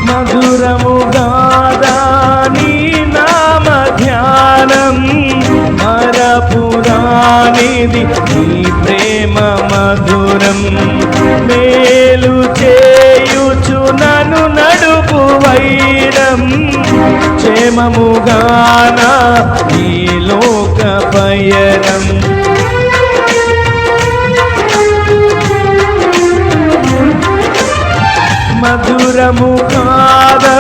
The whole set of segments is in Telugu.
మధురముగాదా నీ నామ ధ్యానం, మరపురానిది నీ ప్రేమ మధురం. మేలు చేయుచు నన్ను నడుపు వైరం, క్షేమముగాన ఈ లోక పయనం. మధురము కాదా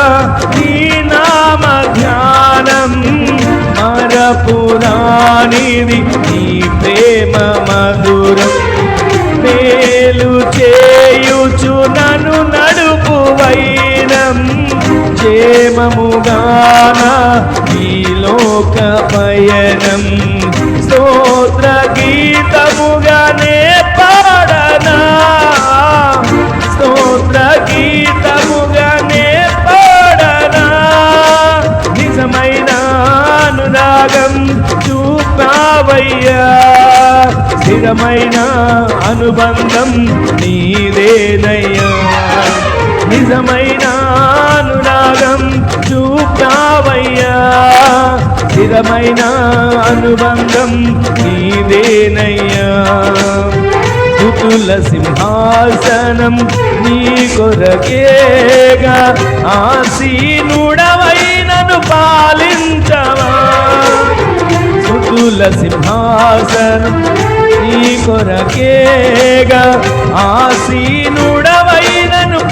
నీ నామ ధ్యానం, మరపురానిది నీ ప్రేమ మధురం. మేలు చేయుచు నన్ను నడుపు వైరం, క్షేమముగాన ఈ లోక పయనం. స్తోత్ర గీతముగానే పాడనా, స్తోత్ర గీతముగానే పాడనా. నిజమైన అనురాగం చూపావయ్యా, స్థిరమైన అనుబంధం నీదేనయ్యా. నిజమైన అనురాగం చూపావయ్యా, స్థిరమైన అనుబంధం నీదేనయ్యా. స్తుతుల సింహాసనం నీ కొరకేగా, ఆసీనుడవైనను పాలించవా. స్తుతుల సింహాసనం నీ కొరకేగా, ఆసీనుడవైనను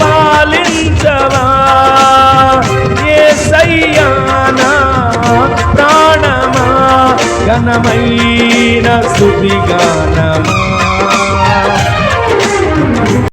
పాలించవా. యేసయ్యా నా ప్రాణమా, ఘనమైన స్తుతిగానమా.